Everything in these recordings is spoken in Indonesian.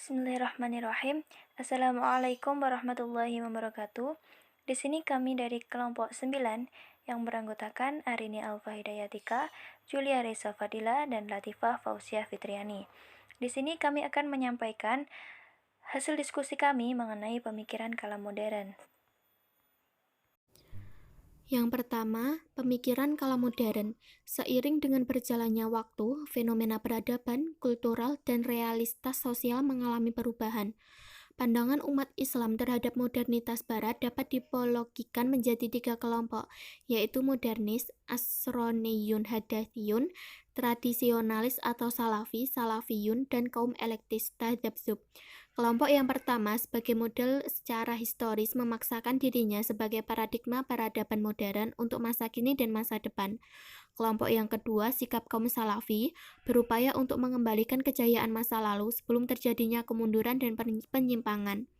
Bismillahirrahmanirrahim. Assalamualaikum warahmatullahi wabarakatuh. Di sini kami dari kelompok 9 yang beranggotakan Arini Alfa Hidayatika, Julia Reza Fadila, dan Latifah Fauziah Fitriani. Di sini kami akan menyampaikan hasil diskusi kami mengenai pemikiran kalam modern. Yang pertama, pemikiran kala modern. Seiring dengan berjalannya waktu, fenomena peradaban, kultural, dan realitas sosial mengalami perubahan. Pandangan umat Islam terhadap modernitas Barat dapat dipologikan menjadi 3 kelompok, yaitu modernis, asroniyun hadatsiyun, tradisionalis atau salafi, salafiyun, dan kaum elektis tadzabzub. Kelompok yang pertama sebagai model secara historis memaksakan dirinya sebagai paradigma peradaban modern untuk masa kini dan masa depan. Kelompok yang kedua, sikap kaum salafi, berupaya untuk mengembalikan kejayaan masa lalu sebelum terjadinya kemunduran dan penyimpangan.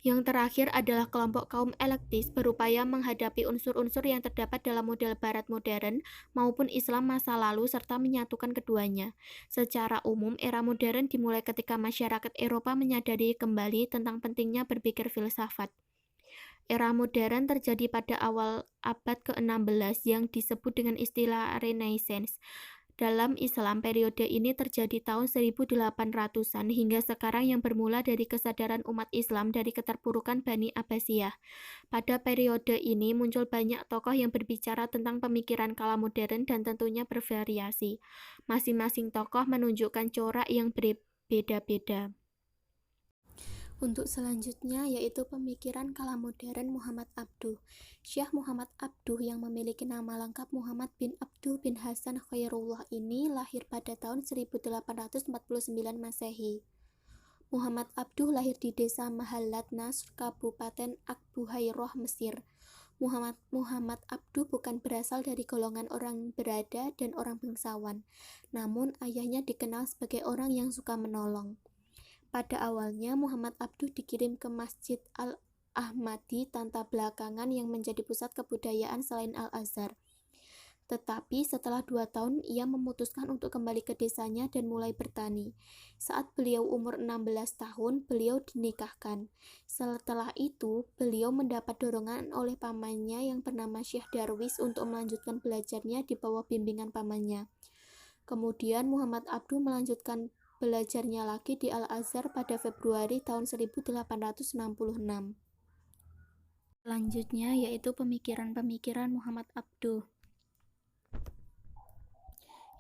Yang terakhir adalah kelompok kaum elektis, berupaya menghadapi unsur-unsur yang terdapat dalam model Barat modern maupun Islam masa lalu serta menyatukan keduanya. Secara umum, era modern dimulai ketika masyarakat Eropa menyadari kembali tentang pentingnya berpikir filsafat. Era modern terjadi pada awal abad ke-16 yang disebut dengan istilah Renaissance. Dalam Islam, periode ini terjadi tahun 1800-an hingga sekarang yang bermula dari kesadaran umat Islam dari keterpurukan Bani Abbasiyah. Pada periode ini muncul banyak tokoh yang berbicara tentang pemikiran kala modern dan tentunya bervariasi. Masing-masing tokoh menunjukkan corak yang berbeda-beda. Untuk selanjutnya yaitu pemikiran kala modern Muhammad Abduh. Syekh Muhammad Abduh yang memiliki nama lengkap Muhammad bin Abduh bin Hasan Khairullah ini lahir pada tahun 1849 Masehi. Muhammad Abduh lahir di desa Mahallat Nasr, Kabupaten Akbuhairah, Mesir. Muhammad Abduh bukan berasal dari golongan orang berada dan orang bangsawan, namun ayahnya dikenal sebagai orang yang suka menolong. Pada awalnya, Muhammad Abduh dikirim ke Masjid Al-Ahmadi Tanta belakangan yang menjadi pusat kebudayaan selain Al-Azhar. Tetapi setelah 2 tahun, ia memutuskan untuk kembali ke desanya dan mulai bertani. Saat beliau umur 16 tahun, beliau dinikahkan. Setelah itu, beliau mendapat dorongan oleh pamannya yang bernama Syekh Darwis untuk melanjutkan belajarnya di bawah bimbingan pamannya. Kemudian Muhammad Abduh melanjutkan belajarnya lagi di Al-Azhar pada Februari tahun 1866. Selanjutnya yaitu pemikiran-pemikiran Muhammad Abduh.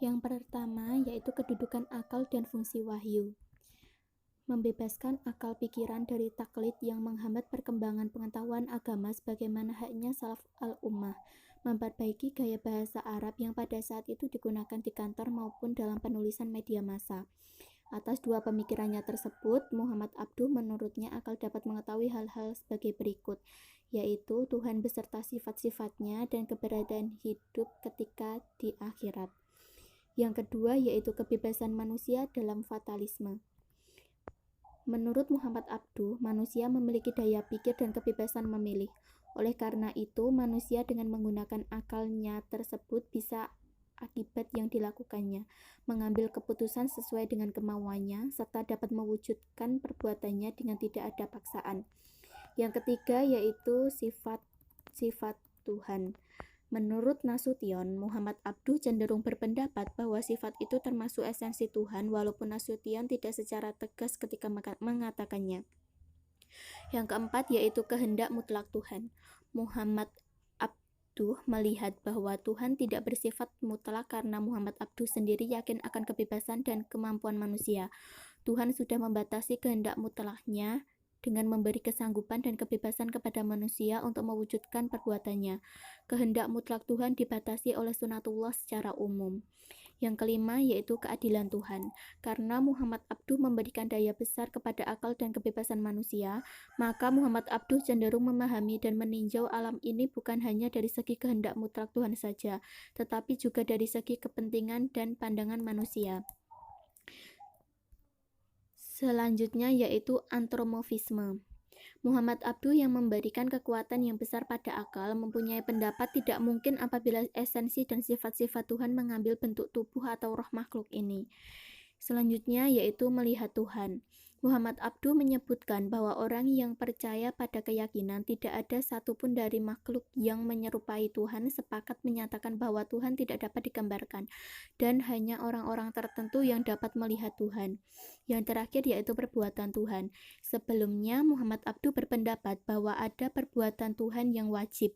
Yang pertama yaitu kedudukan akal dan fungsi wahyu. Membebaskan akal pikiran dari taklid yang menghambat perkembangan pengetahuan agama sebagaimana haknya salaf al-ummah. Memperbaiki gaya bahasa Arab yang pada saat itu digunakan di kantor maupun dalam penulisan media massa. Atas 2 pemikirannya tersebut, Muhammad Abduh menurutnya akal dapat mengetahui hal-hal sebagai berikut, yaitu Tuhan beserta sifat-sifatnya dan keberadaan hidup ketika di akhirat. Yang kedua yaitu kebebasan manusia dalam fatalisme. Menurut Muhammad Abduh, manusia memiliki daya pikir dan kebebasan memilih. Oleh karena itu, manusia dengan menggunakan akalnya tersebut bisa akibat yang dilakukannya, mengambil keputusan sesuai dengan kemauannya, serta dapat mewujudkan perbuatannya dengan tidak ada paksaan. Yang ketiga yaitu sifat-sifat Tuhan. Menurut Nasution, Muhammad Abduh cenderung berpendapat bahwa sifat itu termasuk esensi Tuhan, walaupun Nasution tidak secara tegas ketika mengatakannya. Yang keempat yaitu kehendak mutlak Tuhan. Muhammad Abduh melihat bahwa Tuhan tidak bersifat mutlak karena Muhammad Abduh sendiri yakin akan kebebasan dan kemampuan manusia. Tuhan sudah membatasi kehendak mutlaknya dengan memberi kesanggupan dan kebebasan kepada manusia untuk mewujudkan perbuatannya. Kehendak mutlak Tuhan dibatasi oleh sunatullah secara umum. Yang kelima yaitu keadilan Tuhan. Karena Muhammad Abduh memberikan daya besar kepada akal dan kebebasan manusia, maka Muhammad Abduh cenderung memahami dan meninjau alam ini bukan hanya dari segi kehendak mutlak Tuhan saja, tetapi juga dari segi kepentingan dan pandangan manusia. Selanjutnya yaitu antromorfisme. Muhammad Abduh yang memberikan kekuatan yang besar pada akal mempunyai pendapat tidak mungkin apabila esensi dan sifat-sifat Tuhan mengambil bentuk tubuh atau roh makhluk ini. Selanjutnya yaitu melihat Tuhan. Muhammad Abduh menyebutkan bahwa orang yang percaya pada keyakinan tidak ada satupun dari makhluk yang menyerupai Tuhan sepakat menyatakan bahwa Tuhan tidak dapat digambarkan, dan hanya orang-orang tertentu yang dapat melihat Tuhan. Yang terakhir yaitu perbuatan Tuhan. Sebelumnya Muhammad Abduh berpendapat bahwa ada perbuatan Tuhan yang wajib.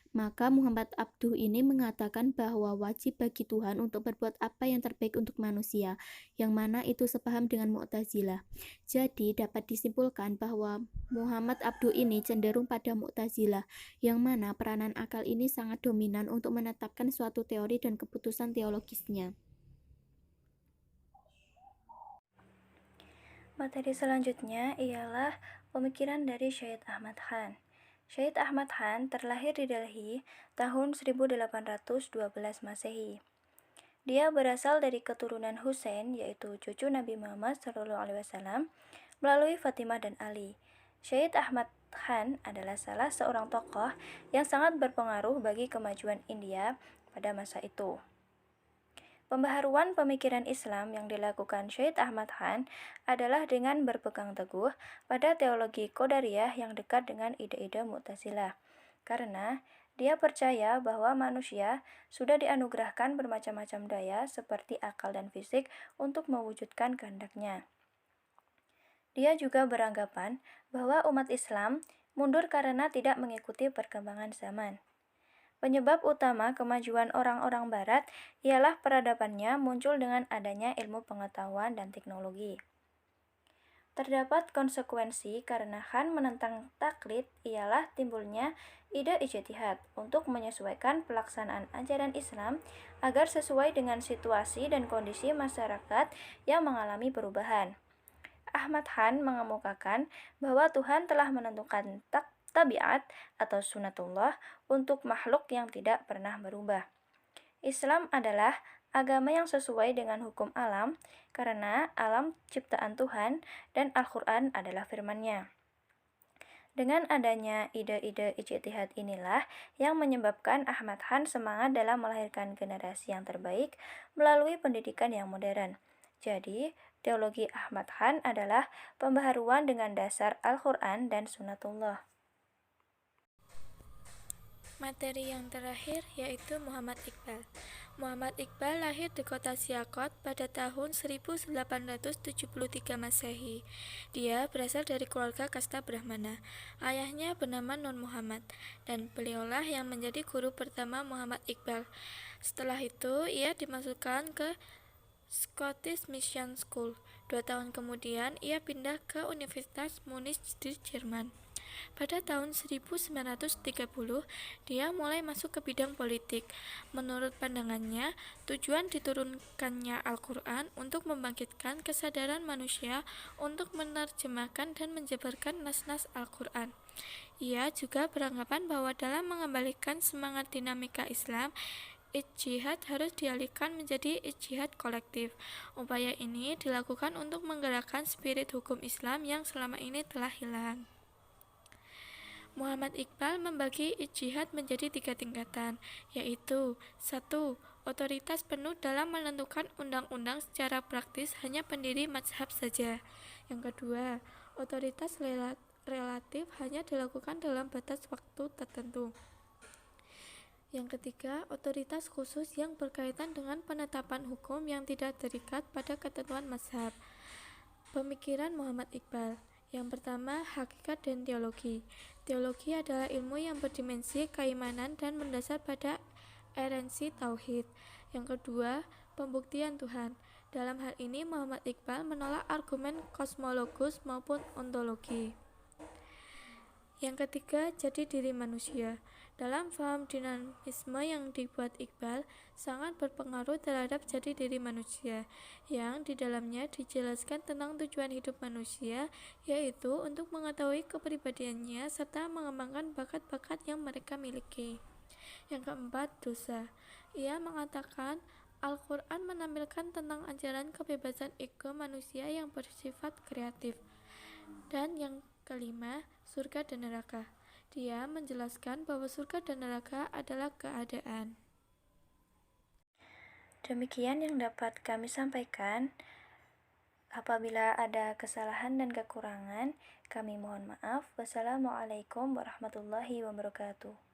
Maka Muhammad Abduh ini mengatakan bahwa wajib bagi Tuhan untuk berbuat apa yang terbaik untuk manusia, yang mana itu sepaham dengan Mu'tazilah. Jadi dapat disimpulkan bahwa Muhammad Abduh ini cenderung pada Mu'tazilah, yang mana peranan akal ini sangat dominan untuk menetapkan suatu teori dan keputusan teologisnya. Materi selanjutnya ialah pemikiran dari Syed Ahmad Khan. Syed Ahmad Khan terlahir di Delhi tahun 1812 Masehi. Dia berasal dari keturunan Hussein, yaitu cucu Nabi Muhammad SAW, melalui Fatimah dan Ali. Syed Ahmad Khan adalah salah seorang tokoh yang sangat berpengaruh bagi kemajuan India pada masa itu. Pembaharuan pemikiran Islam yang dilakukan Syed Ahmad Khan adalah dengan berpegang teguh pada teologi Qadariyah yang dekat dengan ide-ide Mu'tazilah. Karena dia percaya bahwa manusia sudah dianugerahkan bermacam-macam daya seperti akal dan fisik untuk mewujudkan kehendaknya. Dia juga beranggapan bahwa umat Islam mundur karena tidak mengikuti perkembangan zaman. Penyebab utama kemajuan orang-orang barat ialah peradabannya muncul dengan adanya ilmu pengetahuan dan teknologi. Terdapat konsekuensi karena Khan menentang taklid ialah timbulnya ide ijtihad untuk menyesuaikan pelaksanaan ajaran Islam agar sesuai dengan situasi dan kondisi masyarakat yang mengalami perubahan. Ahmad Khan mengemukakan bahwa Tuhan telah menentukan tabiat atau sunatullah untuk makhluk yang tidak pernah berubah. Islam adalah agama yang sesuai dengan hukum alam karena alam ciptaan Tuhan dan Al-Quran adalah firman-Nya. Dengan adanya ide-ide ijtihad inilah yang menyebabkan Ahmad Khan semangat dalam melahirkan generasi yang terbaik melalui pendidikan yang modern. Jadi, teologi Ahmad Khan adalah pembaharuan dengan dasar Al-Quran dan Sunnatullah. Materi yang terakhir yaitu Muhammad Iqbal. Muhammad Iqbal lahir di kota Sialkot pada tahun 1873 Masehi. Dia berasal dari keluarga kasta Brahmana. Ayahnya bernama Nur Muhammad dan beliaulah yang menjadi guru pertama Muhammad Iqbal. Setelah itu ia dimasukkan ke Scottish Mission School. 2 tahun kemudian ia pindah ke Universitas Munich di Jerman. Pada tahun 1930, dia mulai masuk ke bidang politik. Menurut pandangannya, tujuan diturunkannya Al-Quran untuk membangkitkan kesadaran manusia untuk menerjemahkan dan menjabarkan nas-nas Al-Quran. Ia juga beranggapan bahwa dalam mengembalikan semangat dinamika Islam, ijtihad harus dialihkan menjadi ijtihad kolektif. Upaya ini dilakukan untuk menggerakkan spirit hukum Islam yang selama ini telah hilang. Muhammad Iqbal membagi ijtihad menjadi 3 tingkatan, yaitu 1. Otoritas penuh dalam menentukan undang-undang secara praktis hanya pendiri mazhab saja. Yang kedua, otoritas relatif hanya dilakukan dalam batas waktu tertentu. Yang ketiga, otoritas khusus yang berkaitan dengan penetapan hukum yang tidak terikat pada ketentuan mazhab. Pemikiran Muhammad Iqbal. Yang pertama, hakikat dan teologi. Teologi adalah ilmu yang berdimensi keimanan dan mendasar pada esensi tauhid. Yang kedua, pembuktian Tuhan. Dalam hal ini Muhammad Iqbal menolak argumen kosmologus maupun ontologi. Yang ketiga, jati diri manusia. Dalam paham dinamisme yang dibuat Iqbal, sangat berpengaruh terhadap jati diri manusia, yang di dalamnya dijelaskan tentang tujuan hidup manusia, yaitu untuk mengetahui kepribadiannya serta mengembangkan bakat-bakat yang mereka miliki. Yang keempat, dosa. Ia mengatakan Al-Quran menampilkan tentang ajaran kebebasan ego manusia yang bersifat kreatif. Dan yang kelima, surga dan neraka. Dia menjelaskan bahwa surga dan neraka adalah keadaan. Demikian yang dapat kami sampaikan. Apabila ada kesalahan dan kekurangan, kami mohon maaf. Wassalamualaikum warahmatullahi wabarakatuh.